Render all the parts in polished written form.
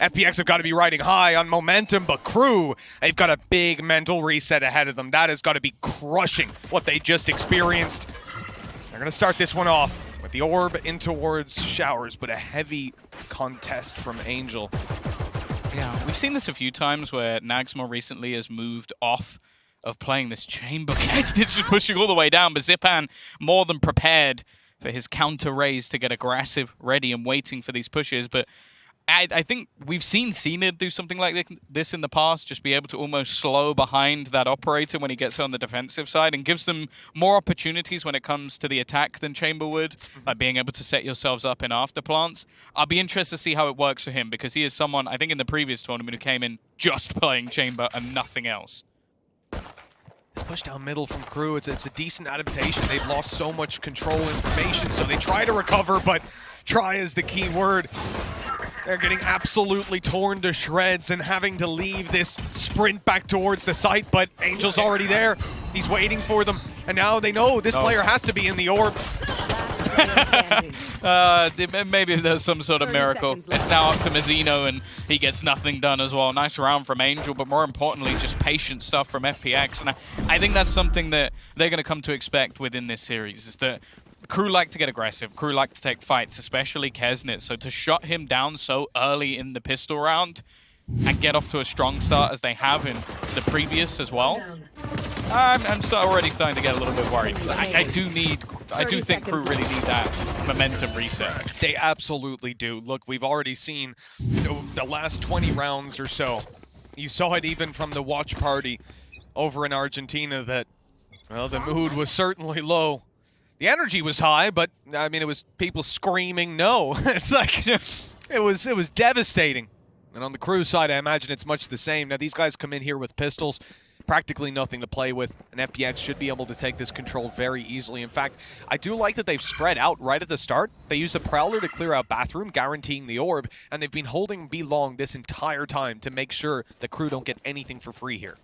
FPX have got to be riding high on momentum, but Crew, they've got a big mental reset ahead of them. That has got to be crushing what they just experienced. They're going to start this one off with the orb in towards Showers, but a heavy contest from Angel. Yeah, we've seen this a few times where Nags more recently has moved off of playing this chamber. It's just pushing all the way down, but Zipan more than prepared for his counter raise to get aggressive, ready and waiting for these pushes. But I think we've seen Cena do something like this in the past, just be able to almost slow behind that operator when he gets on the defensive side and gives them more opportunities when it comes to the attack than Chamber would, like being able to set yourselves up in afterplants. I'll be interested to see how it works for him, because he is someone, I think in the previous tournament, who came in just playing Chamber and nothing else. This push down middle from Crew, it's a decent adaptation. They've lost so much control information, so they try to recover, but try is the key word. They're getting absolutely torn to shreds and having to leave this sprint back towards the site, but Angel's already there. He's waiting for them, and now they know this player has to be in the orb. Maybe if there's some sort of miracle. It's now up to Mazzino, and he gets nothing done as well. Nice round from Angel, but more importantly, just patient stuff from FPX. And I think that's something that they're going to come to expect within this series, is that Crew like to get aggressive. Crew like to take fights, especially Kesnet. So to shut him down so early in the pistol round and get off to a strong start as they have in the previous as well, I'm already starting to get a little bit worried, because I do think Crew really need that momentum reset. They absolutely do. Look, we've already seen the last 20 rounds or so. You saw it even from the watch party over in Argentina that, well, the mood was certainly low. The energy was high, but I mean, it was people screaming no. It's like, it was devastating. And on the Crew side, I imagine it's much the same. Now, these guys come in here with pistols, practically nothing to play with, and FPX should be able to take this control very easily. In fact, I do like that they've spread out right at the start. They used the Prowler to clear out Bathroom, guaranteeing the orb, and they've been holding B long this entire time to make sure the Crew don't get anything for free here.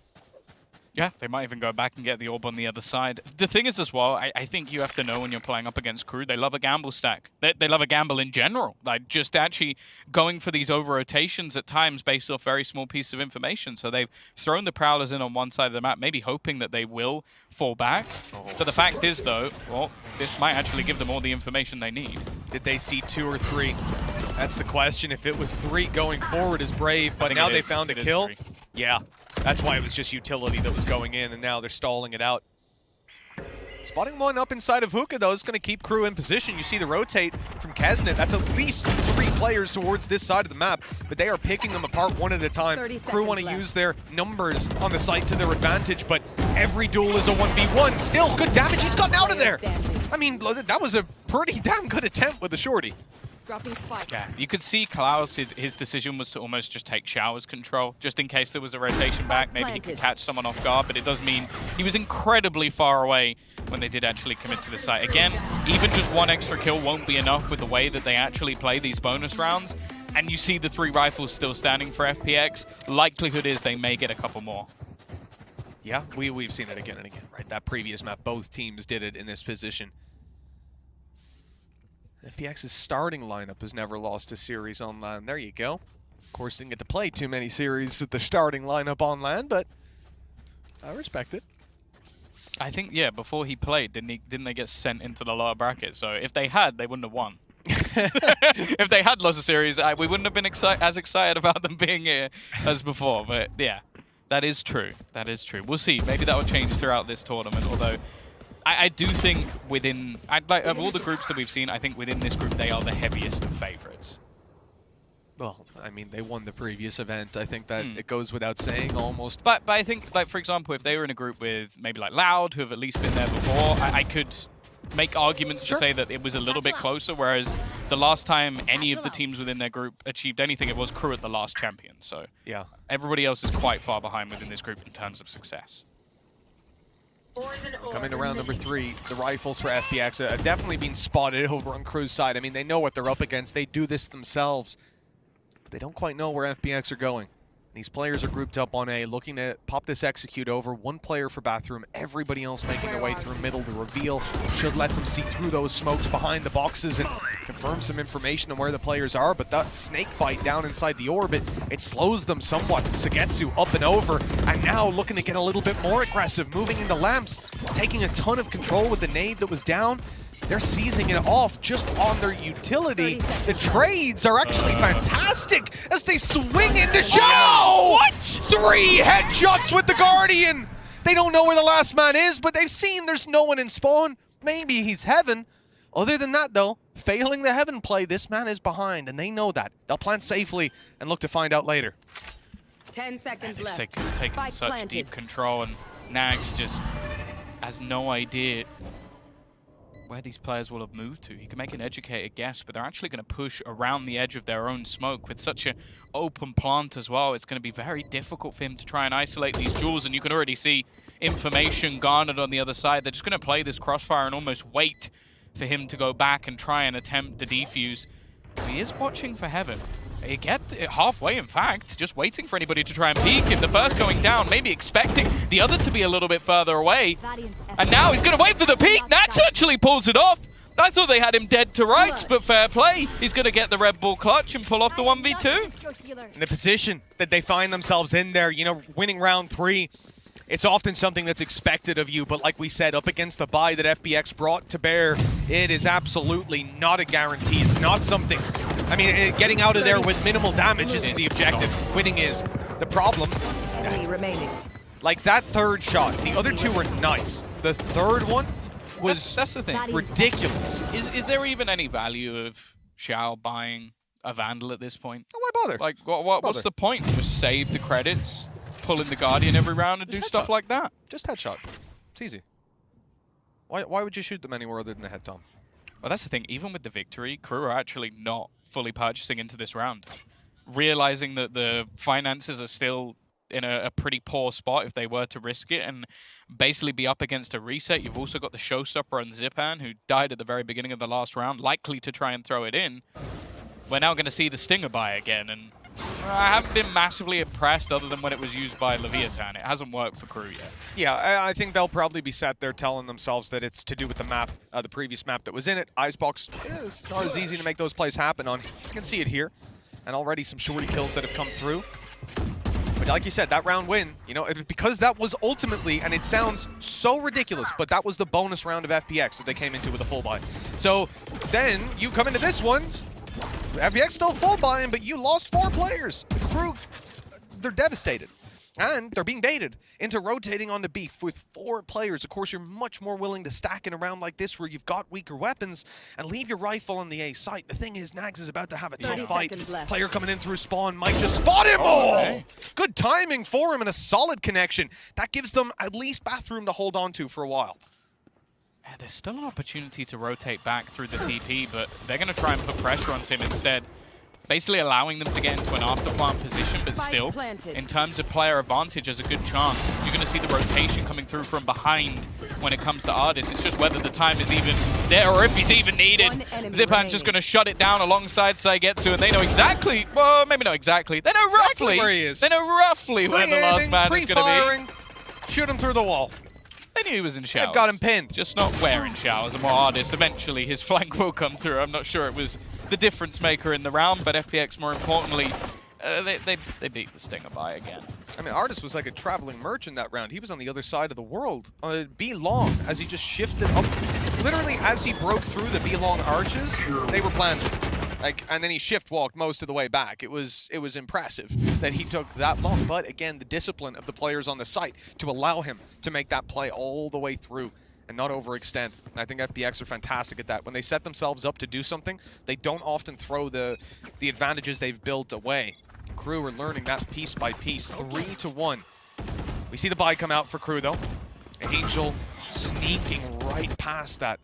Yeah, they might even go back and get the orb on the other side. The thing is as well, I think you have to know when you're playing up against Crew, they love a gamble stack. They love a gamble in general. Like, just actually going for these over-rotations at times based off very small pieces of information. So they've thrown the Prowlers in on one side of the map, maybe hoping that they will fall back. But the fact is, though, well, this might actually give them all the information they need. Did they see 2 or 3? That's the question. If it was 3 going forward is brave, but now they found a kill. Yeah. That's why it was just utility that was going in, and now they're stalling it out. Spotting one up inside of Hookah, though, is going to keep Crew in position. You see the rotate from Kesnet. That's at least 3 players towards this side of the map, but they are picking them apart one at a time. Crew want to use their numbers on the site to their advantage, but every duel is a 1v1. Still, good damage. He's gotten out of there. I mean, that was a pretty damn good attempt with the shorty. Yeah, you could see Klaus, his decision was to almost just take Showers control, just in case there was a rotation back. Maybe he could catch someone off guard, but it does mean he was incredibly far away when they did actually commit to the site. Again, even just 1 extra kill won't be enough with the way that they actually play these bonus rounds. And you see the 3 rifles still standing for FPX. Likelihood is they may get a couple more. Yeah, we've seen it again and again, right? That previous map, both teams did it in this position. FPX's starting lineup has never lost a series on LAN. There you go. Of course, didn't get to play too many series with the starting lineup on LAN, but I respect it. I think, yeah, before he played, didn't they get sent into the lower bracket? So if they had, they wouldn't have won. If they had lost a series, we wouldn't have been as excited about them being here as before. But yeah, that is true. That is true. We'll see. Maybe that will change throughout this tournament, although I do think within, of all the groups that we've seen, I think within this group they are the heaviest of favorites. Well, I mean, they won the previous event. I think that it goes without saying almost. But I think, like, for example, if they were in a group with maybe like Loud, who have at least been there before, I could make arguments to say that it was a little bit closer, whereas the last time any of the teams within their group achieved anything, it was Crew at the last champion. So yeah, everybody else is quite far behind within this group in terms of success. Coming to round number 3, the rifles for FPX have definitely been spotted over on Crew's side. I mean, they know what they're up against. They do this themselves, but they don't quite know where FPX are going. These players are grouped up on A, looking to pop this execute over. 1 player for Bathroom, everybody else making their way through middle. The reveal should let them see through those smokes behind the boxes, and confirm some information on where the players are, but that snake bite down inside the orbit, it slows them somewhat. Sagetsu up and over, and now looking to get a little bit more aggressive, moving into lamps, taking a ton of control with the nade that was down. They're seizing it off just on their utility. The trades are actually fantastic as they swing into show! What? 3 headshots with the Guardian! They don't know where the last man is, but they've seen there's no one in spawn. Maybe he's Heaven. Other than that, though, failing the Heaven play, this man is behind, and they know that. They'll plant safely and look to find out later. 10 seconds left. Taking such deep control, and Nags just has no idea where these players will have moved to. He can make an educated guess, but they're actually going to push around the edge of their own smoke with such an open plant as well. It's going to be very difficult for him to try and isolate these jewels, and you can already see information garnered on the other side. They're just going to play this crossfire and almost wait for him to go back and try and attempt the defuse. He is watching for Heaven. He get halfway, in fact, just waiting for anybody to try and peek. If the first going down, maybe expecting the other to be a little bit further away. And now he's going to wait for the peek. Nax actually pulls it off. I thought they had him dead to rights, but fair play. He's going to get the Red Bull clutch and pull off the 1v2. In the position that they find themselves in there, you know, winning round 3, it's often something that's expected of you, but like we said, up against the buy that FBX brought to bear, it is absolutely not a guarantee. It's not something, I mean, getting out of there with minimal damage isn't the objective. Winning is the problem. Remaining. Like that third shot, the other two were nice. The third one was that's the thing. Ridiculous. Is there even any value of Xiao buying a Vandal at this point? Oh, why bother? Like, what's the point? Just save the credits, pull in the Guardian every round, and do stuff like that. Just headshot. It's easy. Why would you shoot them anywhere other than the head, Tom? Well, that's the thing. Even with the victory, crew are actually not fully purchasing into this round. Realizing that the finances are still in a pretty poor spot if they were to risk it and basically be up against a reset. You've also got the showstopper on Zipan, who died at the very beginning of the last round, likely to try and throw it in. We're now going to see the Stinger buy again, and I haven't been massively impressed other than when it was used by Leviathan. It hasn't worked for crew yet. Yeah, I think they'll probably be sat there telling themselves that it's to do with the map, the previous map that was in it. Icebox, it's not as easy to make those plays happen on. You can see it here. And already some shorty kills that have come through. But like you said, that round win, you know, because that was ultimately, and it sounds so ridiculous, but that was the bonus round of FPX that they came into with a full buy. So then you come into this one, FPX still full buying, but you lost 4 players. The crew, they're devastated. And they're being baited into rotating onto beef with 4 players. Of course, you're much more willing to stack in a round like this where you've got weaker weapons and leave your rifle on the A site. The thing is, Nags is about to have a tough fight. Player coming in through spawn might just spot him. Oh! Good timing for him and a solid connection. That gives them at least bathroom to hold on to for a while. Yeah, there's still an opportunity to rotate back through the TP, but they're going to try and put pressure onto him instead. Basically allowing them to get into an after-plant position, but still, in terms of player advantage, there's a good chance. You're going to see the rotation coming through from behind when it comes to Ardis. It's just whether the time is even there or if he's even needed. Zipan's just going to shut it down alongside Saigetsu, and they know exactly, well, maybe not exactly, they know roughly where he is. They know roughly where the last man is going to be. Shoot him through the wall. They knew he was in showers. They've got him pinned. Just not wearing showers, and more Ardis. Eventually, his flank will come through. I'm not sure it was the difference maker in the round, but FPX, more importantly, they beat the Stinger by again. I mean, Ardis was like a traveling merchant that round. He was on the other side of the world. B long, as he just shifted up. Literally, as he broke through the B long arches, they were planted. Like, and then he shift walked most of the way back. It was impressive that he took that long. But again, the discipline of the players on the site to allow him to make that play all the way through and not overextend. And I think FBX are fantastic at that. When they set themselves up to do something, they don't often throw the advantages they've built away. Crew are learning that piece by piece. 3-1. We see the buy come out for Crew though. Angel sneaking right past that.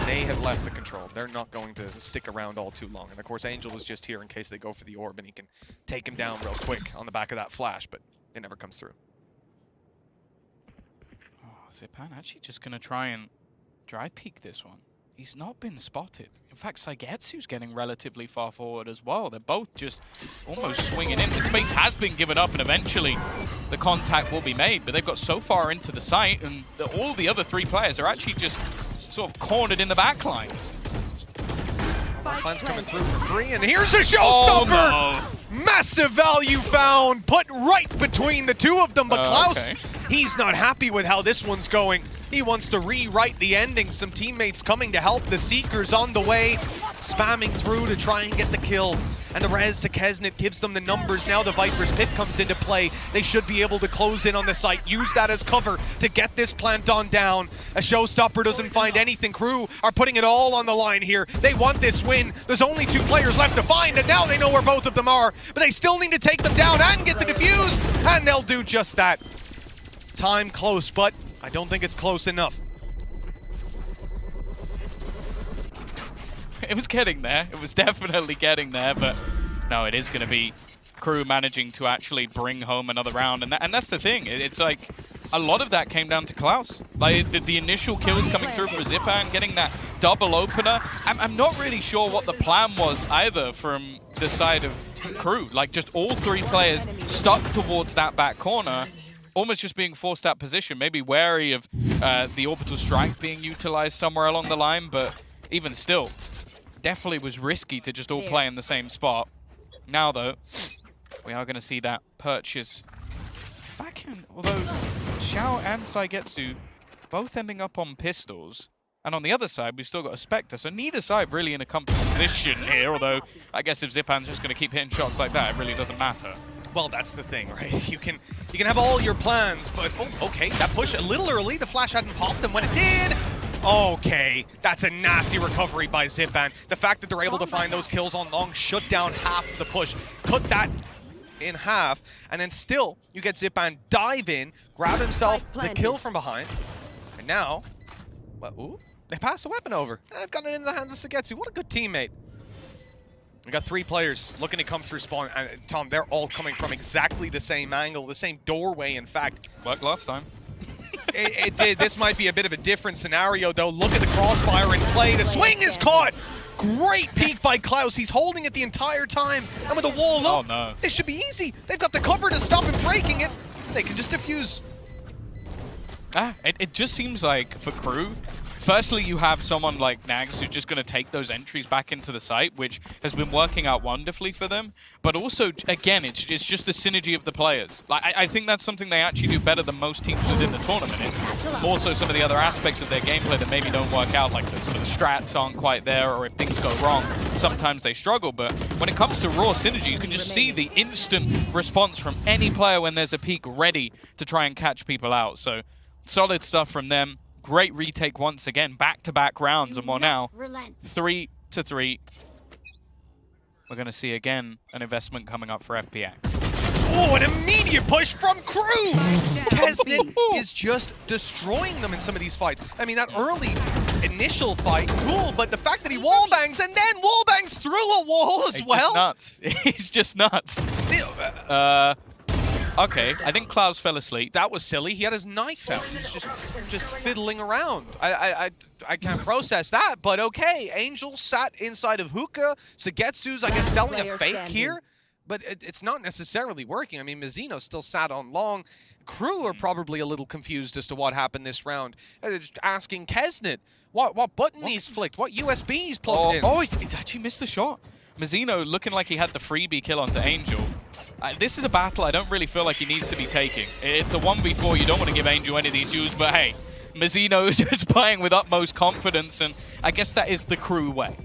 They have left the control. They're not going to stick around all too long. And of course, Angel was just here in case they go for the orb and he can take him down real quick on the back of that flash, but it never comes through. Oh, Zipan actually just going to try and drive peek this one. He's not been spotted. In fact, Saigetsu's getting relatively far forward as well. They're both just almost swinging in. The space has been given up, and eventually the contact will be made, but they've got so far into the site, and all the other 3 players are actually just sort of cornered in the back lines. Plans coming through for 3, and here's a showstopper! Oh, no. Massive value found, put right between the two of them, but Klaus, okay. he's not happy with how this one's going. He wants to rewrite the ending. Some teammates coming to help. The Seekers on the way, spamming through to try and get the kill. And the res to Kesnet gives them the numbers. Now the Viper's Pit comes into play. They should be able to close in on the site, use that as cover to get this plant on down. A showstopper doesn't find anything. Crew are putting it all on the line here. They want this win. There's only 2 players left to find, and now they know where both of them are. But they still need to take them down and get the defuse, and they'll do just that. Time close, but I don't think it's close enough. It was getting there. It was definitely getting there, but no, it is going to be Crew managing to actually bring home another round, and that's the thing. It's like a lot of that came down to Klaus. Like the initial kills coming through for Zipan, getting that double opener. I'm not really sure what the plan was either from the side of Crew. Like just all 3 players stuck towards that back corner, almost just being forced out position. Maybe wary of the orbital strike being utilized somewhere along the line, but even still, definitely was risky to just all play in the same spot. Now, though, we are going to see that purchase backhand. Although Xiao and Saigetsu both ending up on pistols. And on the other side, we've still got a Spectre. So neither side really in a comfortable position here. Although, I guess if Zipan's just going to keep hitting shots like that, it really doesn't matter. Well, that's the thing, right? You can have all your plans, but oh, okay, that push a little early. The flash hadn't popped, and when it did, okay, that's a nasty recovery by Zipan. The fact that they're able to find those kills on long shut down half the push, cut that in half, and then still you get Zipan dive in, grab himself the kill from behind, and now, well, ooh, they pass the weapon over. They've gotten it into the hands of Sagetsu. What a good teammate. We got 3 players looking to come through spawn. And Tom, they're all coming from exactly the same angle, the same doorway, in fact. Worked last time. It did. This might be a bit of a different scenario, though. Look at the crossfire in play. The swing is caught. Great peek by Klaus. He's holding it the entire time. And with the wall up, no. This should be easy. They've got the cover to stop him breaking it. They can just defuse. It just seems like for Crew, firstly, you have someone like Nags who's just going to take those entries back into the site, which has been working out wonderfully for them. But also, again, it's just the synergy of the players. Like I think that's something they actually do better than most teams within the tournament. It's more so some of the other aspects of their gameplay that maybe don't work out, like some of the strats aren't quite there, or if things go wrong, sometimes they struggle. But when it comes to raw synergy, you can just see the instant response from any player when there's a peak ready to try and catch people out. So solid stuff from them. Great retake once again, back-to-back rounds, and more now. 3-3. We're going to see again an investment coming up for FPX. Oh, an immediate push from Crew! Kesnet is just destroying them in some of these fights. I mean, that early initial fight, cool, but the fact that he wallbangs and then wallbangs through a wall as well. Nuts. He's just nuts. Okay, I think Klaus fell asleep. That was silly. He had his knife out. He's just fiddling around. I can't process that, but okay. Angel sat inside of Hookah. Sagetsu's, I guess, selling a fake here, but it's not necessarily working. I mean, Mizzino still sat on long. Crew are probably a little confused as to what happened this round. Just asking Kesnet what button he's flicked, what USB he's plugged in. Oh, it's actually missed the shot. Mizzino looking like he had the freebie kill onto Angel. This is a battle I don't really feel like he needs to be taking. It's a 1v4. You don't want to give Angel any of these duels, but hey, Mizzino is just playing with utmost confidence, and I guess that is the Crew way.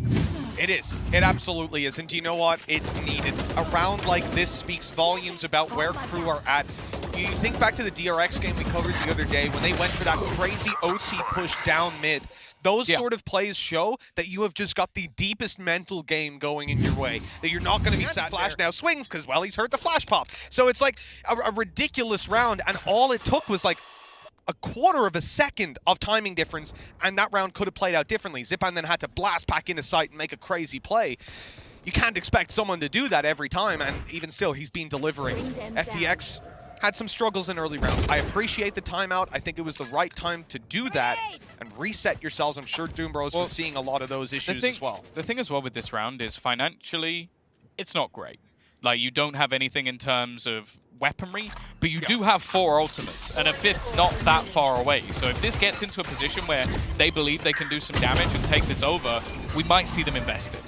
It is. It absolutely is. And do you know what? It's needed. A round like this speaks volumes about where Crew are at. You think back to the DRX game we covered the other day when they went for that crazy OT push down mid. Those sort of plays show that you have just got the deepest mental game going in your way. That you're not going to be sat Flash now swings because, well, he's heard the flash pop. So it's like a ridiculous round, and all it took was like a quarter of a second of timing difference, and that round could have played out differently. Zipan then had to blast back into sight and make a crazy play. You can't expect someone to do that every time, and even still, he's been delivering. FPX had some struggles in early rounds. I appreciate the timeout. I think it was the right time to do that and reset yourselves. I'm sure Doombros was seeing a lot of those issues as well. The thing as well with this round is financially, it's not great. Like, you don't have anything in terms of weaponry, but you do have 4 ultimates and a 5th not that far away. So if this gets into a position where they believe they can do some damage and take this over, we might see them invested.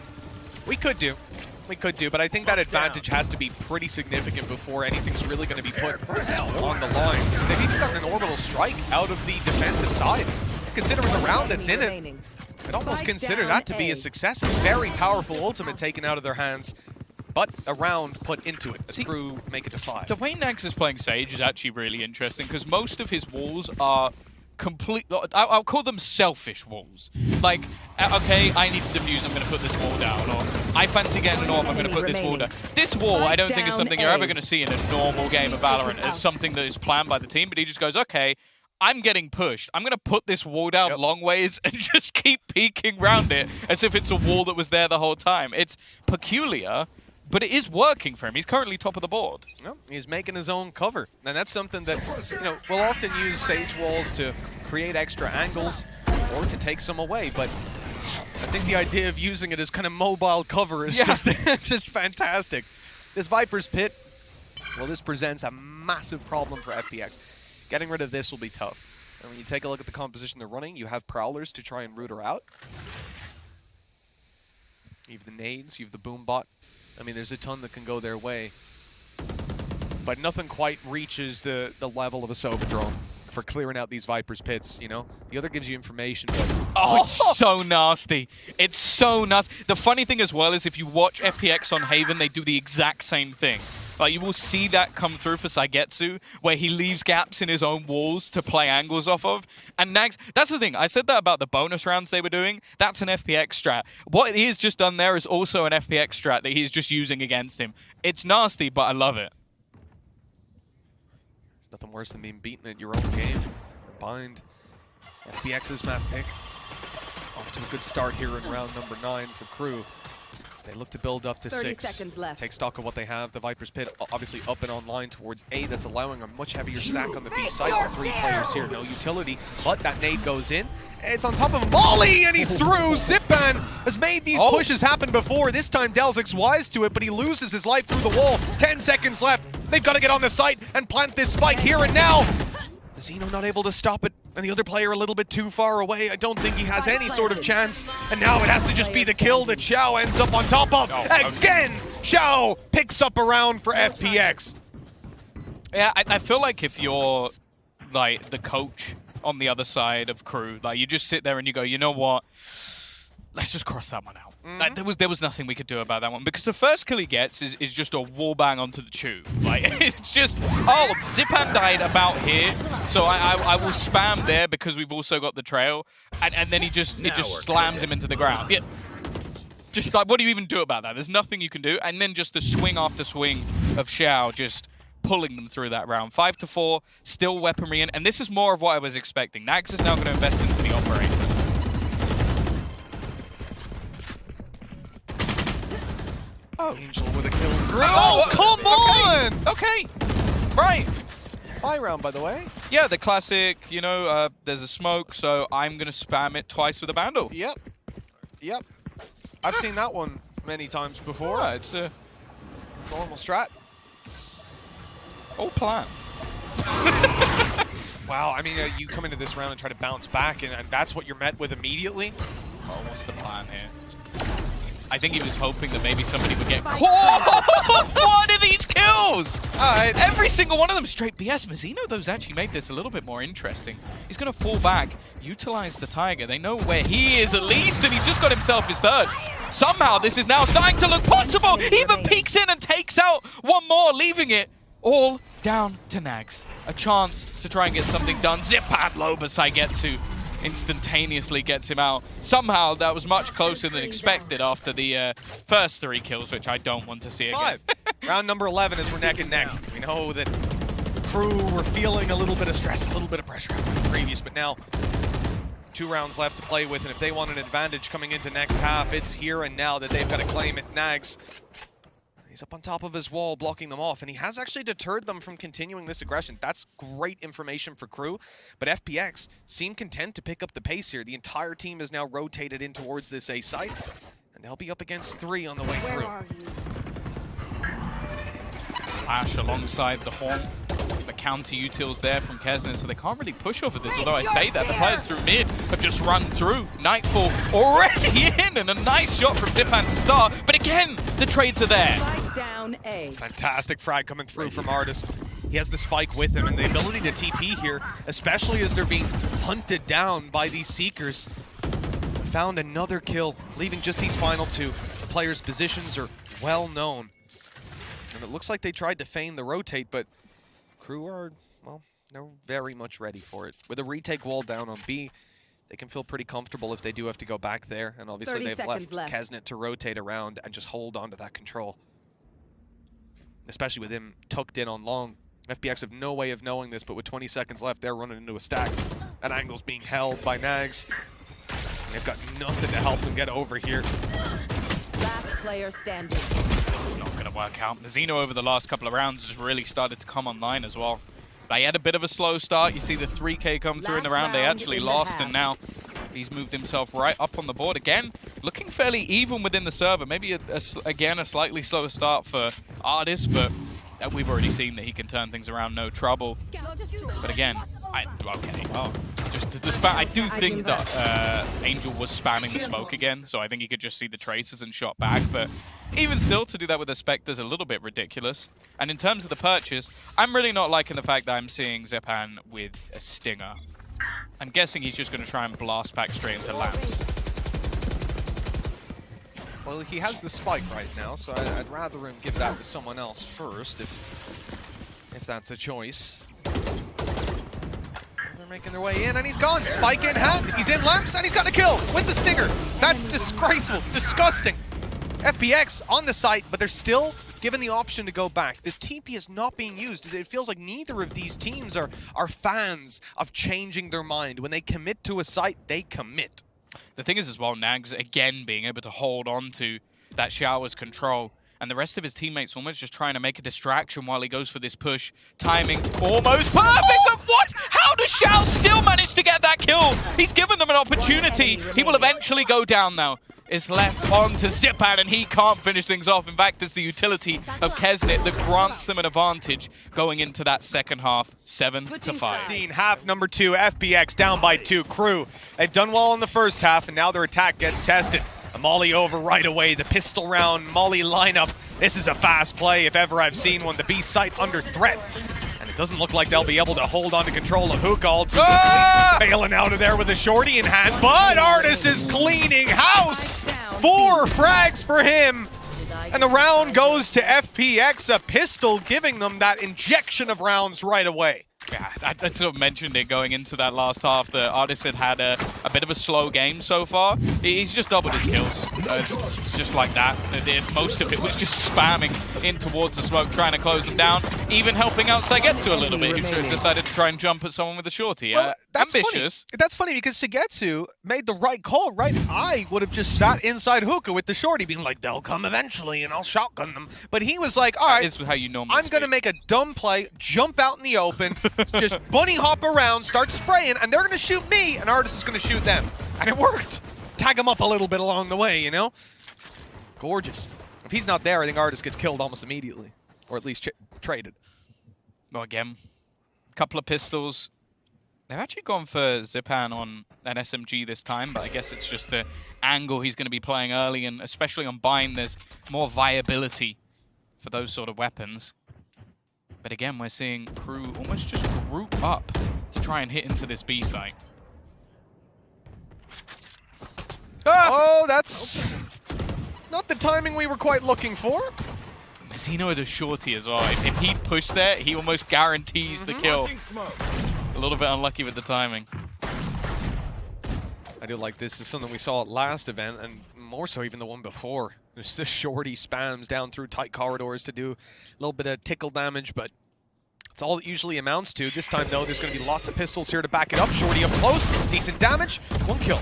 We could do. We could do, but I think that advantage has to be pretty significant before anything's really going to be put on the line. They've even gotten an orbital strike out of the defensive side. Considering the round that's in it, I'd almost consider that to be a success. A very powerful ultimate taken out of their hands, but a round put into it. The crew make it to 5. The way Nags is playing Sage is actually really interesting because most of his walls are I'll call them selfish walls. Like, okay, I need to defuse, I'm going to put this wall down. Or, I fancy getting an orb, I'm going to put this wall down. This wall, I don't think is something you're ever going to see in a normal game of Valorant as something that is planned by the team, but he just goes, okay, I'm getting pushed. I'm going to put this wall down long ways and just keep peeking around it as if it's a wall that was there the whole time. It's peculiar, but it is working for him. He's currently top of the board. No, he's making his own cover. And that's something that, we'll often use Sage walls to create extra angles or to take some away. But I think the idea of using it as kind of mobile cover is just fantastic. This Viper's Pit, well, this presents a massive problem for FPX. Getting rid of this will be tough. And when you take a look at the composition they're running, you have Prowlers to try and root her out. You have the nades, you have the boom bot. I mean, there's a ton that can go their way. But nothing quite reaches the level of a Sova drone for clearing out these Viper's pits, The other gives you information, but... Oh, it's so nasty. It's so nasty. The funny thing as well is if you watch FPX on Haven, they do the exact same thing. Like, you will see that come through for Saigetsu, where he leaves gaps in his own walls to play angles off of. And Nags, that's the thing. I said that about the bonus rounds they were doing. That's an FPX strat. What he has just done there is also an FPX strat that he's just using against him. It's nasty, but I love it. It's nothing worse than being beaten at your own game. Bind. FPX's map pick. Off to a good start here in round number 9 for Crew. They look to build up to 30 6. seconds left. Take stock of what they have. The Viper's Pit obviously up and online towards A. That's allowing a much heavier stack on the B side. All 3 players here, no utility. But that nade goes in. It's on top of Molly, and he's through. Zipan has made these pushes happen before. This time Delzic's wise to it, but he loses his life through the wall. 10 seconds left. They've got to get on the site and plant this spike here and now. The Xeno not able to stop it, and the other player a little bit too far away. I don't think he has any sort of chance. And now it has to just be the kill that Xiao ends up on top of. Again, Xiao picks up a round for FPX. Yeah, I feel like if you're, like, the coach on the other side of Crew, like, you just sit there and you go, you know what? Let's just cross that one out. Like, there was nothing we could do about that one because the first kill he gets is just a wall bang onto the tube. Like, it's just, oh, Zipan died about here, so I will spam there because we've also got the trail, and then it just slams him into the ground. Yeah, just like, what do you even do about that? There's nothing you can do, and then just the swing after swing of Xiao just pulling them through that round. 5-4, still weaponry in, and this is more of what I was expecting. Nags is now going to invest into the operator. Oh, Angel with a kill through. Oh, come on! Okay. Right. High round, by the way. Yeah, the classic, there's a smoke, so I'm going to spam it twice with a Vandal. Yep. Yep. I've seen that one many times before. Yeah, it's a normal strat. All planned. Wow, I mean, you come into this round and try to bounce back, and that's what you're met with immediately. Oh, what's the plan here? I think he was hoping that maybe somebody would get caught. What are these kills? Every single one of them straight BS. Mazzino, those actually made this a little bit more interesting. He's going to fall back, utilize the Tiger. They know where he is at least, and he's just got himself his 3rd. Somehow this is now starting to look possible. He even peeks in and takes out one more, leaving it all down to Nags. A chance to try and get something done. Zipan low, but Saigetsu instantaneously gets him out. Somehow that was much closer than expected after the first 3 kills, which I don't want to see again. 5. Round number 11 as we're neck and neck. We know that Crew were feeling a little bit of stress, a little bit of pressure after the previous, but now 2 rounds left to play with, and if they want an advantage coming into next half, it's here and now that they've got to claim it. Nags, he's up on top of his wall, blocking them off, and he has actually deterred them from continuing this aggression. That's great information for Crew, but FPX seem content to pick up the pace here. The entire team is now rotated in towards this A site, and they'll be up against 3 on the way through. Ash alongside the Horn. The counter utils there from Kesner, so they can't really push off of this. Although I say that, the players through mid have just run through. Nightfall already in, and a nice shot from Zipan to start. But again, the trades are there. Down A. Fantastic frag coming through from Artis. He has the spike with him and the ability to TP here, especially as they're being hunted down by these Seekers. Found another kill, leaving just these final two. The players' positions are well known. And it looks like they tried to feign the rotate, but Crew are, well, they're very much ready for it. With a retake wall down on B, they can feel pretty comfortable if they do have to go back there. And obviously they've left Kesnet to rotate around and just hold on to that control. Especially with him tucked in on long. FPX have no way of knowing this, but with 20 seconds left, they're running into a stack. That angle's being held by Nags. They've got nothing to help them get over here. Last player standing. It's not going to work out. Mazzino over the last couple of rounds has really started to come online as well. They had a bit of a slow start. You see the 3K come through in the round. They actually lost, and now he's moved himself right up on the board again. Looking fairly even within the server. Maybe, again, a slightly slower start for Artis, but we've already seen that he can turn things around no trouble. But again, okay. Oh, just the spam. I do think that Angel was spamming the smoke again, so I think he could just see the traces and shot back. But even still, to do that with a Spectre is a little bit ridiculous. And in terms of the purchase, I'm really not liking the fact that I'm seeing Zipan with a Stinger. I'm guessing he's just going to try and blast back straight into Lamps. Well, he has the spike right now, so I'd rather him give that to someone else first, if that's a choice. They're making their way in, and he's gone. Spike in hand. He's in Lamps, and he's got a kill with the Stinger. That's disgraceful, disgusting. FPX on the site, but they're still given the option to go back. This TP is not being used. It feels like neither of these teams are fans of changing their mind. When they commit to a site, they commit. The thing is as well, Nags again being able to hold on to that Shower's control, and the rest of his teammates almost just trying to make a distraction while he goes for this push. Timing almost perfect, but what? How does Shao still manage to get that kill? He's given them an opportunity. He will eventually go down now. Is left on to Zipan, and he can't finish things off. In fact, it's the utility of Kesnet that grants them an advantage going into that second half, 7-5. Half number 2, FPX down by 2. Crew, they've done well in the first half, and now their attack gets tested. A Molly over right away, the pistol round Molly lineup. This is a fast play if ever I've seen one. The B site under threat. And it doesn't look like they'll be able to hold on to control of Hook ultimately. Bailing out of there with a shorty in hand, but Artis is cleaning house. 4 frags for him. And the round goes to FPX, a pistol giving them that injection of rounds right away. Yeah, I sort of mentioned it going into that last half. The Artis had a bit of a slow game so far. He's just doubled his kills. It's just like that. Most of it was just spamming in towards the smoke, trying to close them down, even helping out Saigetsu a little bit, who decided to try and jump at someone with a shorty. Well, that's ambitious. Funny. That's funny because Saigetsu made the right call, right? I would have just sat inside hookah with the shorty, being like, they'll come eventually and I'll shotgun them. But he was like, all right, this is how you normally I'm going to make a dumb play, jump out in the open, just bunny hop around, start spraying, and they're going to shoot me, and Artis is going to shoot them. And it worked. Tag him up a little bit along the way, you know? Gorgeous. If he's not there, I think Artis gets killed almost immediately. Or at least traded. Well, again, a couple of pistols. They've actually gone for Zipan on an SMG this time, but I guess it's just the angle he's going to be playing early, and especially on Bind, there's more viability for those sort of weapons. But again, we're seeing Crew almost just group up to try and hit into this B site. Oh, that's not the timing we were quite looking for. Mazzino had a shorty as well. If he pushed there, he almost guarantees the kill. A little bit unlucky with the timing. I do like this. Is something we saw at last event, and more so even the one before. There's this shorty spams down through tight corridors to do a little bit of tickle damage, but it's all it usually amounts to. This time, though, there's going to be lots of pistols here to back it up. Shorty up close, decent damage, 1 kill.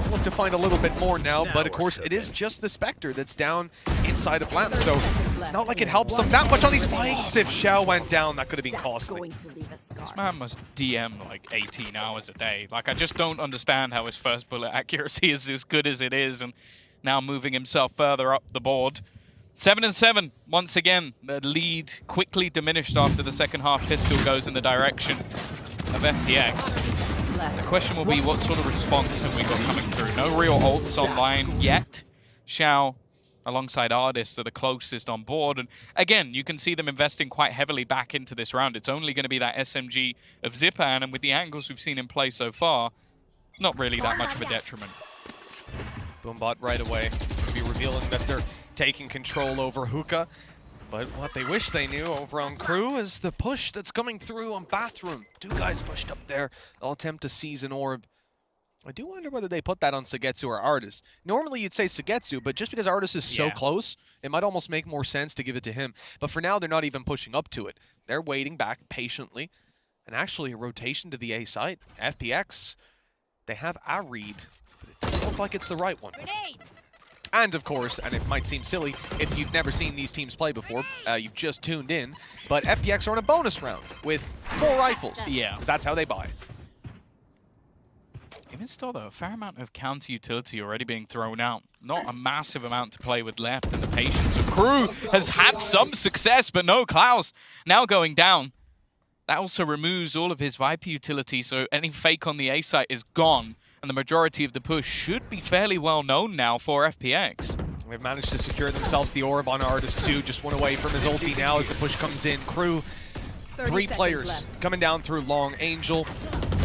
We'll look to find a little bit more now, but of course, it is just the Spectre that's down inside of Lamp, so it's not like it helps them that much on these fights. If Xiao went down, that could have been costly. This man must DM like 18 hours a day. Like, I just don't understand how his first bullet accuracy is as good as it is, and now moving himself further up the board. 7-7 once again. The lead quickly diminished after the second half pistol goes in the direction of FPX. The question will be, what sort of response have we got coming through? No real ults online yet. Xiao alongside Artist are the closest on board. And again, you can see them investing quite heavily back into this round. It's only going to be that SMG of Zipan, and with the angles we've seen in play so far, not really that much of a detriment. Boombot right away be revealing that they're taking control over Hookah. But what they wish they knew over on Crew is the push that's coming through on Bathroom. 2 guys pushed up there. They'll attempt to seize an orb. I do wonder whether they put that on Sugetsu or Artist. Normally you'd say Sugetsu, but just because Artist is so close, it might almost make more sense to give it to him. But for now, they're not even pushing up to it. They're waiting back patiently. And actually a rotation to the A site. FPX, they have a read, but it doesn't look like it's the right one. And of course, and it might seem silly if you've never seen these teams play before, you've just tuned in, but FPX are on a bonus round with 4 rifles. Yeah. Because that's how they buy. Even still, though, a fair amount of counter utility already being thrown out. Not a massive amount to play with left, and the patience of Crew has had some success, but no, Klaus now going down. That also removes all of his Viper utility, so any fake on the A site is gone, and the majority of the push should be fairly well known now for FPX. They've managed to secure themselves the orb on Artist 2, just one away from his ulti now as the push comes in. Crew, 3 players left. Coming down through long. Angel,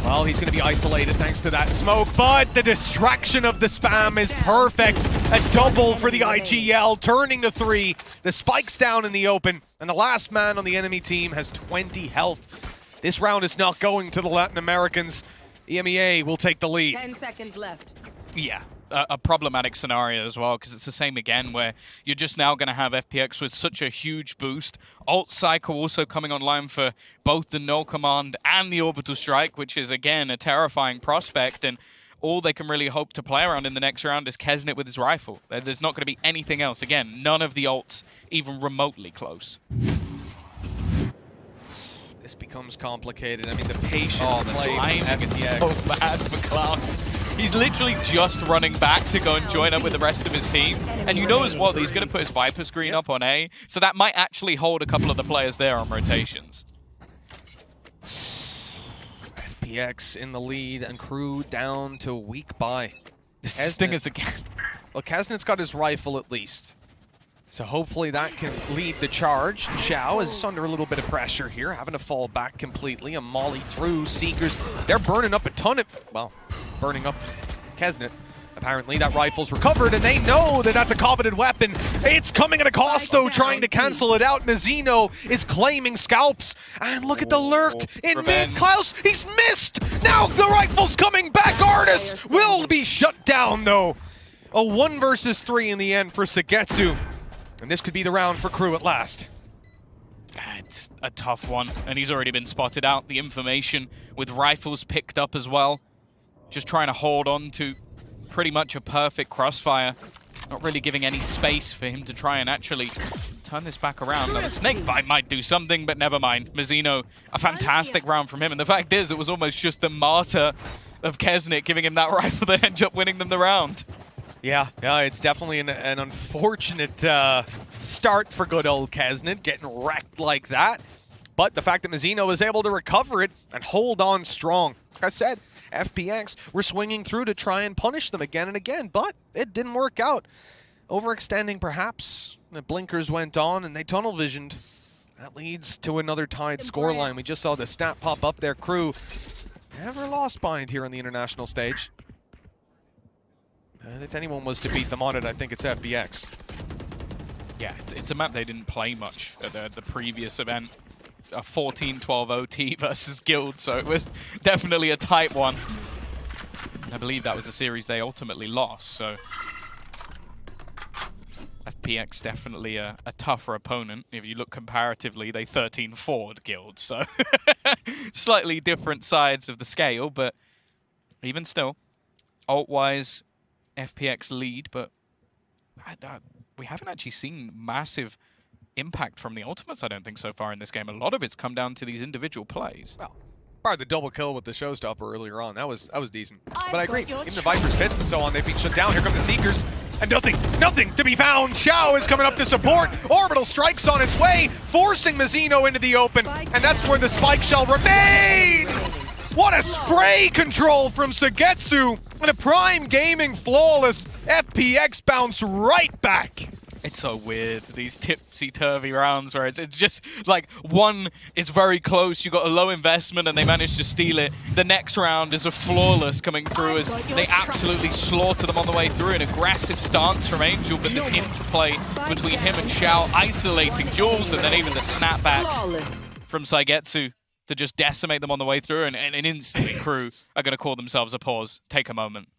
well, he's going to be isolated thanks to that smoke, but the distraction of the spam is perfect. A double for the IGL, turning to 3. The spike's down in the open, and the last man on the enemy team has 20 health. This round is not going to the Latin Americans. EMEA will take the lead. 10 seconds left. Yeah, a problematic scenario as well, because it's the same again where you're just now going to have FPX with such a huge boost. Ult cycle also coming online for both the null command and the orbital strike, which is again a terrifying prospect, and all they can really hope to play around in the next round is Kesnit with his rifle. There's not going to be anything else. Again, none of the ults even remotely close. This becomes complicated. I mean, the patience the play timing is so bad for Klaus. He's literally just running back to go and join up with the rest of his team. And you know as well that he's going to put his Viper screen up on A, so that might actually hold a couple of the players there on rotations. FPX in the lead and Crew down to weak buy. Stingers again. Well, Kesnit's got his rifle at least. So hopefully that can lead the charge. Xiao is under a little bit of pressure here, having to fall back completely. A molly through. Seekers, they're burning up a ton of, well, burning up Kesnit. Apparently that rifle's recovered, and they know that that's a coveted weapon. It's coming at a cost, though, trying to cancel it out. Mizzino is claiming scalps. And look at the lurk in mid. Klaus, he's missed! Now the rifle's coming back. Artist will be shut down, though. A 1 versus 3 in the end for Sugetsu. And this could be the round for Crew at last. It's a tough one, and he's already been spotted out. The information with rifles picked up as well. Just trying to hold on to pretty much a perfect crossfire. Not really giving any space for him to try and actually turn this back around. Now, the snake bite might do something, but never mind. Mizzino, a fantastic round from him. And the fact is, it was almost just the martyr of Kesnit giving him that rifle that ends up winning them the round. Yeah, it's definitely an unfortunate start for good old Kesnit, getting wrecked like that. But the fact that Mizzino was able to recover it and hold on strong. Like I said, FPX were swinging through to try and punish them again and again, but it didn't work out. Overextending, perhaps. The blinkers went on, and they tunnel visioned. That leads to another tied scoreline. We just saw the stat pop up there. Crew never lost bind here on the international stage. And if anyone was to beat them on it, I think it's FPX. Yeah, it's a map they didn't play much at the previous event. A 14-12 OT versus Guild, so it was definitely a tight one. I believe that was a series they ultimately lost, so FPX definitely a tougher opponent. If you look comparatively, they 13-4'd Guild, so slightly different sides of the scale, but even still, ult-wise, FPX lead, but we haven't actually seen massive impact from the ultimates, I don't think, so far in this game. A lot of it's come down to these individual plays. Well, part of the double kill with the showstopper earlier on, that was decent. But I agree, even the Viper's pits and so on, they've been shut down. Here come the Seekers. And nothing to be found. Xiao is coming up to support. Orbital strikes on its way, forcing Mizzino into the open, and that's where the spike shall remain. What a spray control from Sagetsu, and a Prime Gaming flawless FPX bounce right back. It's so weird, these tipsy-turvy rounds where it's just like one is very close, you got a low investment and they manage to steal it. The next round is a flawless coming through as they absolutely slaughter them on the way through. An aggressive stance from Angel, but this interplay between him and Xiao isolating Jules, and then even the snapback from Saigetsu to just decimate them on the way through, and instantly Crew are going to call themselves a pause. Take a moment.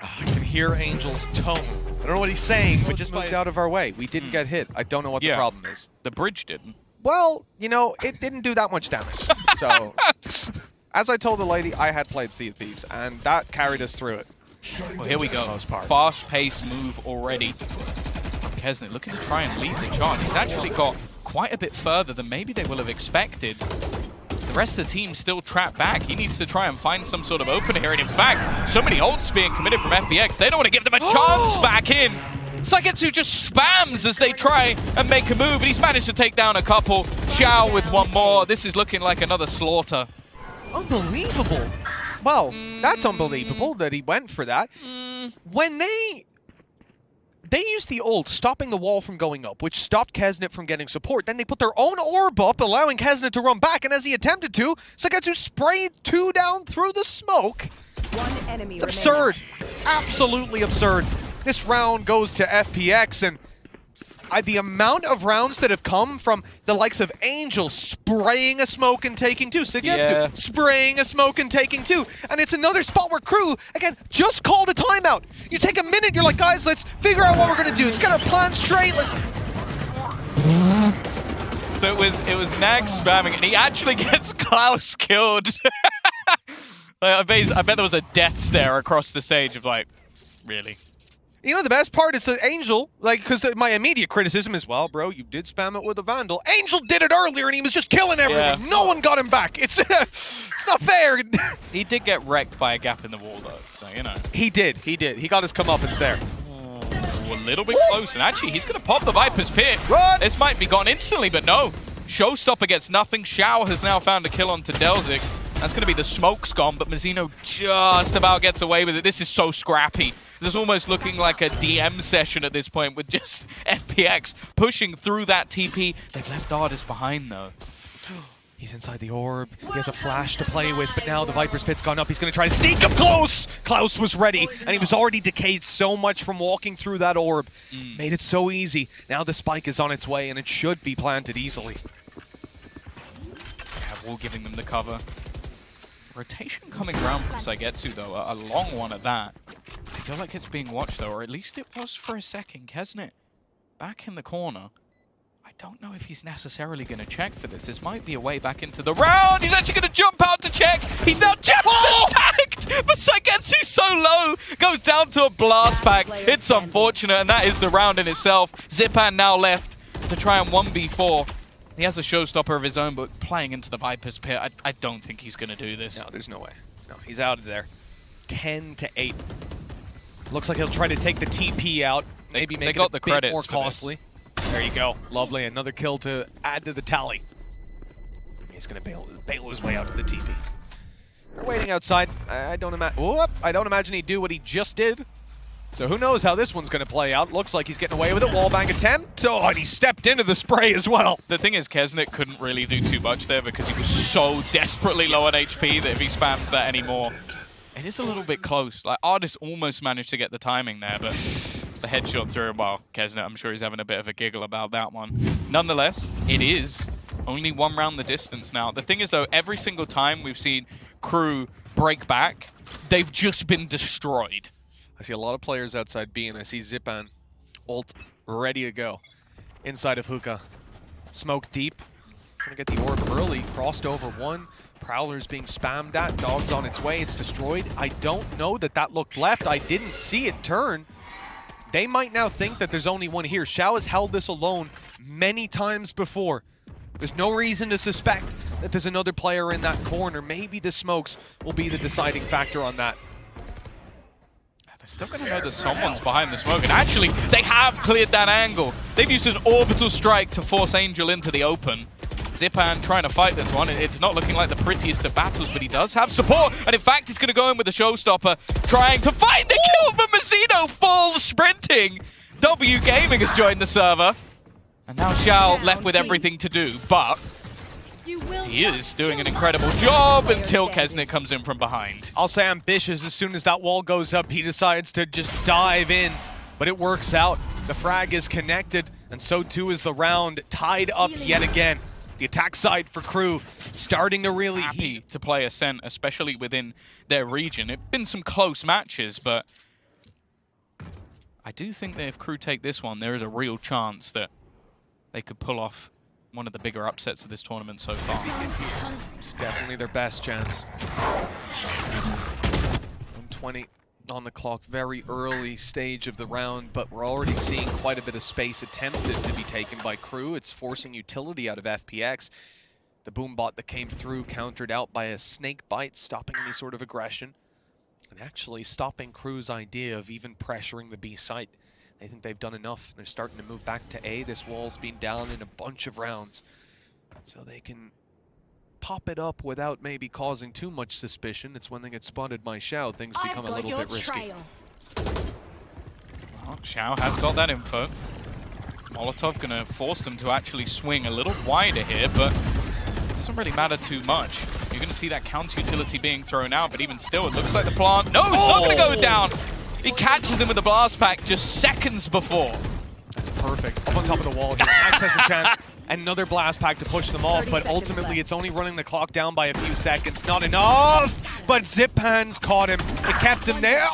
I can hear Angel's tone. I don't know what he's saying, but just moved out of our way. We didn't get hit. I don't know what the problem is. The bridge didn't. Well, you know, it didn't do that much damage. So, as I told the lady, I had played Sea of Thieves, and that carried us through it. Well, here we go. Fast-paced move already. Kesnet looking to try and lead the charge. He's actually got quite a bit further than maybe they will have expected. The rest of the team still trapped back. He needs to try and find some sort of opening here. And in fact, so many ults being committed from FPX, they don't want to give them a chance back in. Saigetsu just spams as they try and make a move, and he's managed to take down a couple. Xiao with one more. This is looking like another slaughter. Unbelievable. Well, that's unbelievable that he went for that. When they used the ult, stopping the wall from going up, which stopped Kesnet from getting support. Then they put their own orb up, allowing Kesnet to run back, and as he attempted to, Sagetsu sprayed 2 down through the smoke. One enemy it's absurd. Absolutely absurd. This round goes to FPX, and the amount of rounds that have come from the likes of Angel spraying a smoke and taking 2, Sagetsu spraying a smoke and taking 2, and it's another spot where Crew, again, just called a timeout. You take a minute, you're like, guys, let's figure out what we're going to do. Let's get our plan straight. So it was Nag spamming, and he actually gets Klaus killed. I bet there was a death stare across the stage of like, really? You know, the best part is that Angel, like, because my immediate criticism is, well, bro, you did spam it with a Vandal. Angel did it earlier, and he was just killing everything. Yeah. No one got him back. It's not fair. He did get wrecked by a gap in the wall, though, so, you know. He did. He got his comeuppance there. A little bit close, and actually, he's going to pop the Viper's Pit. Run! This might be gone instantly, but no. Showstopper gets nothing. Xiao has now found a kill onto Delzik. That's going to be the smoke's gone, but Mizzino just about gets away with it. This is so scrappy. This is almost looking like a DM session at this point with just FPX pushing through that TP. They've left Ardis behind, though. He's inside the orb. He has a flash to play with, but now the Viper's Pit's gone up. He's going to try to sneak up close. Klaus was ready, and he was already decayed so much from walking through that orb. Made it so easy. Now the spike is on its way, and it should be planted easily. Yeah, Wall giving them the cover. Rotation coming around from Saigetsu, though, a long one at that. I feel like it's being watched, though, or at least it was for a second. Kesnet back in the corner. I don't know if he's necessarily going to check for this. This might be a way back into the round. He's actually going to jump out to check. He's now just attacked, but Saigetsu's so low. Goes down to a blast pack. It's unfortunate, and that is the round in itself. Zipan now left to try and 1v4. He has a showstopper of his own, but playing into the Viper's Pit, I don't think he's going to do this. No, there's no way. No, he's out of there. 10-8. Looks like he'll try to take the TP out. Maybe make it a bit more costly. There you go. Lovely. Another kill to add to the tally. He's going to bail his way out of the TP. They're waiting outside. I don't imagine he'd do what he just did. So who knows how this one's going to play out. Looks like he's getting away with it. Wallbang attempt. Oh, and he stepped into the spray as well. The thing is, Kesnet couldn't really do too much there because he was so desperately low on HP that if he spams that anymore, it is a little bit close. Like, Ardis almost managed to get the timing there, but the headshot through him. Well, Kesnet, I'm sure he's having a bit of a giggle about that one. Nonetheless, it is only 1 round the distance now. The thing is, though, every single time we've seen Crew break back, they've just been destroyed. I see a lot of players outside B, and I see Zipan ult ready to go. Inside of Hookah. Smoke deep. Trying to get the orb early. Crossed over 1. Prowler's being spammed at. Dog's on its way. It's destroyed. I don't know that looked left. I didn't see it turn. They might now think that there's only one here. Xiao has held this alone many times before. There's no reason to suspect that there's another player in that corner. Maybe the smokes will be the deciding factor on that. The Still going to know that someone's behind the smoke. And actually, they have cleared that angle. They've used an orbital strike to force Angel into the open. Zipan trying to fight this one. It's not looking like the prettiest of battles, but he does have support. And in fact, he's going to go in with the showstopper, trying to find the kill. But Mazzino full sprinting. W Gaming has joined the server. And now Xiao left with everything to do. But he is doing an incredible job until Kesnet comes in from behind. I'll say ambitious. As soon as that wall goes up, he decides to just dive in. But it works out. The frag is connected, and so too is the round. Tied up yet again. The attack side for Crew starting to really Happy to play Ascent, especially within their region. It's been some close matches, but I do think that if Crew take this one, there is a real chance that they could pull off one of the bigger upsets of this tournament so far. It's definitely their best chance. 120 on the clock, very early stage of the round, but we're already seeing quite a bit of space attempted to be taken by Crew. It's forcing utility out of FPX. The boom bot that came through countered out by a snake bite, stopping any sort of aggression, and actually stopping Crew's idea of even pressuring the B site. They think they've done enough. They're starting to move back to A. This wall's been down in a bunch of rounds, so they can pop it up without maybe causing too much suspicion. It's when they get spotted by Xiao, things become a little bit risky. Well, Xiao has got that info. Molotov gonna force them to actually swing a little wider here, but it doesn't really matter too much. You're gonna see that counter utility being thrown out, but even still, it looks like the plant. No, it's not gonna go down. He catches him with the blast pack just seconds before. That's perfect. Up on top of the wall here. Max has a chance. Another blast pack to push them off, but ultimately it's only running the clock down by a few seconds. Not enough! But Zipan's caught him. It kept him there.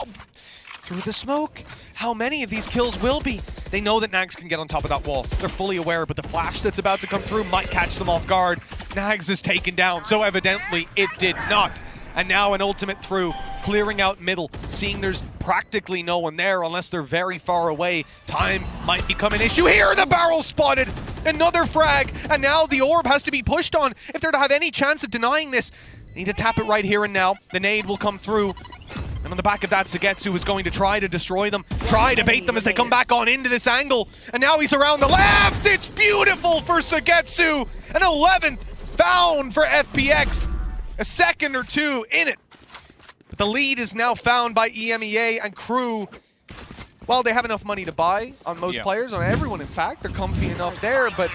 Through the smoke. How many of these kills will be? They know that Nags can get on top of that wall. They're fully aware, but the flash that's about to come through might catch them off guard. Nags is taken down, so evidently it did not. And now an ultimate through, clearing out middle, seeing there's practically no one there unless they're very far away. Time might become an issue here. The barrel spotted. Another frag, and now the orb has to be pushed on if they're to have any chance of denying this. They need to tap it right here and now. The nade will come through. And on the back of that, Sagetsu is going to try to destroy them, try to bait them as they come back on into this angle. And now he's around the left. It's beautiful for Sagetsu. An 11th found for FPX. A second or two in it. But the lead is now found by EMEA and Crew. Well, they have enough money to buy on most players, on everyone in fact. They're comfy enough there, but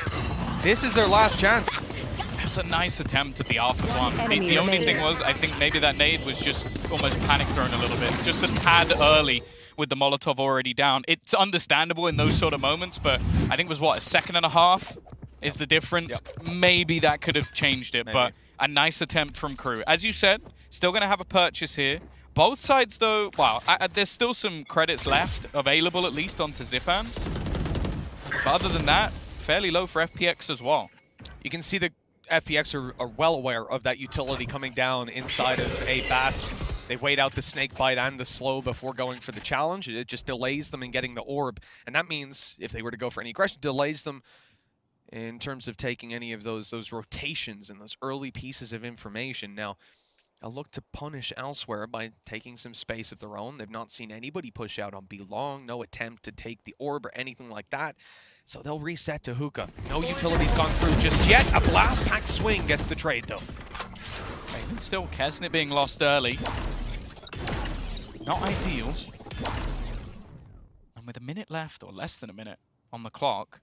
this is their last chance. It was a nice attempt at the after one. The only thing was, I think maybe that nade was just almost panic thrown a little bit. Just a tad early with the Molotov already down. It's understandable in those sort of moments, but I think it was, what, a second and a half is the difference? Yep. Maybe that could have changed it, but a nice attempt from Crew. As you said, still going to have a purchase here. Both sides, though, wow, there's still some credits left, available at least onto Zipan. But other than that, fairly low for FPX as well. You can see the FPX are well aware of that utility coming down inside of a bath. They wait out the snake bite and the slow before going for the challenge. It just delays them in getting the orb. And that means, if they were to go for any aggression, delays them in terms of taking any of those rotations and those early pieces of information. Now, I'll look to punish elsewhere by taking some space of their own. They've not seen anybody push out on B long, no attempt to take the orb or anything like that. So they'll reset to Hookah. No utility's gone through just yet. A blast pack swing gets the trade, though. Even still, Kesnet being lost early. Not ideal. And with a minute left, or less than a minute, on the clock,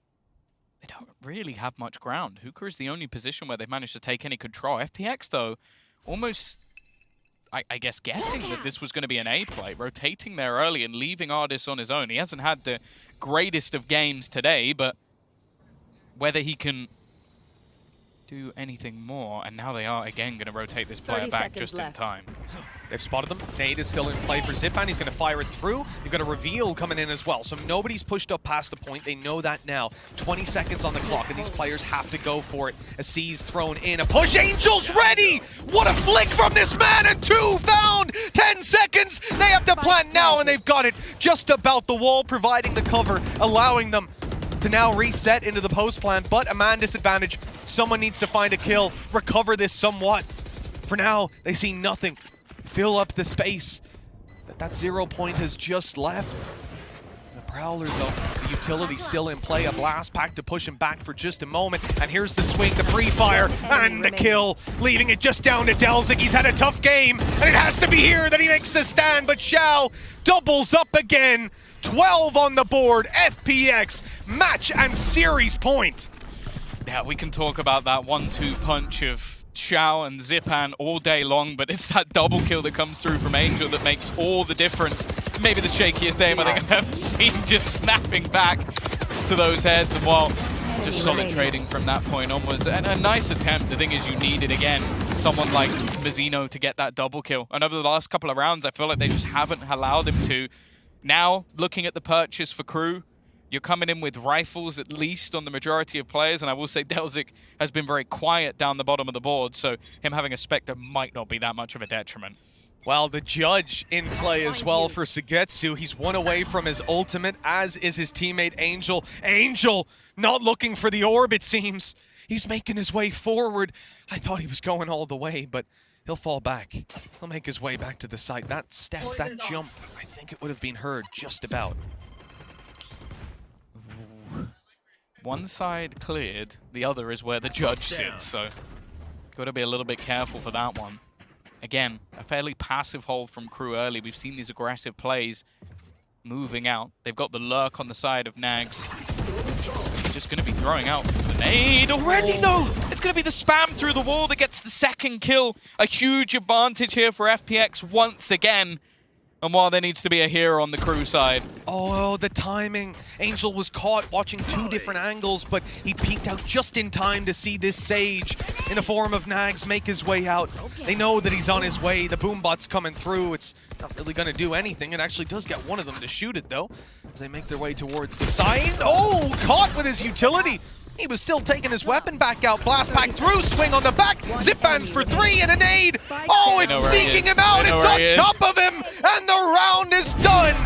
they don't really have much ground. Hookah is the only position where they've managed to take any control. FPX, though, almost, I guess, guessing that this was going to be an A play, rotating there early and leaving Ardis on his own. He hasn't had the greatest of games today, but whether he can do anything more, and now they are again going to rotate this player back just in time. They've spotted them. Nade is still in play for Zipan. He's going to fire it through. You've got a reveal coming in as well. So nobody's pushed up past the point. They know that now. 20 seconds on the clock, and these players have to go for it. A C's thrown in. A push. Angel's ready! What a flick from this man! And two found! 10 seconds! They have to plant now, and they've got it just about the wall, providing the cover, allowing them to now reset into the post plant, but a man disadvantage. Someone needs to find a kill, recover this somewhat. For now, they see nothing. Fill up the space. that 0 point has just left. The Prowler, though, the utility still in play. A blast pack to push him back for just a moment. And here's the swing, the pre-fire, and the kill, leaving it just down to Delzik. He's had a tough game, and it has to be here that he makes the stand. But Xiao doubles up again. 12 on the board. FPX, match and series point. Yeah, we can talk about that 1-2 punch of Xiao and Zipan all day long, but it's that double kill that comes through from Angel that makes all the difference. Maybe the shakiest aim I think I've ever seen, just snapping back to those heads, and well, just solid trading from that point onwards. And a nice attempt. The thing is, you needed, again, someone like Mazzino to get that double kill. And over the last couple of rounds, I feel like they just haven't allowed him to. Now, looking at the purchase for Crew, you're coming in with rifles at least on the majority of players, and I will say Delzik has been very quiet down the bottom of the board, so him having a Spectre might not be that much of a detriment. Well, the Judge in play as well for Sugetsu. He's one away from his ultimate, as is his teammate Angel. Angel not looking for the orb, it seems. He's making his way forward. I thought he was going all the way, but he'll fall back. He'll make his way back to the site. That step, that jump, I think it would have been heard just about. One side cleared, the other is where the Judge sits, so got to be a little bit careful for that one. Again, a fairly passive hold from Crew early. We've seen these aggressive plays moving out. They've got the lurk on the side of Nags. Just going to be throwing out the nade already, though. It's going to be the spam through the wall that gets the second kill. A huge advantage here for FPX once again. And while there needs to be a hero on the Crew side. Oh, the timing. Angel was caught watching two different angles, but he peeked out just in time to see this Sage in the form of Nags make his way out. They know that he's on his way. The Boombot's coming through. It's not really going to do anything. It actually does get one of them to shoot it, though, as they make their way towards the side. Oh, caught with his utility. He was still taking his weapon back out. Blast back through, swing on the back. Zip bands for 3 and a nade. Oh, it's seeking him out. It's on top of him. And the round is done.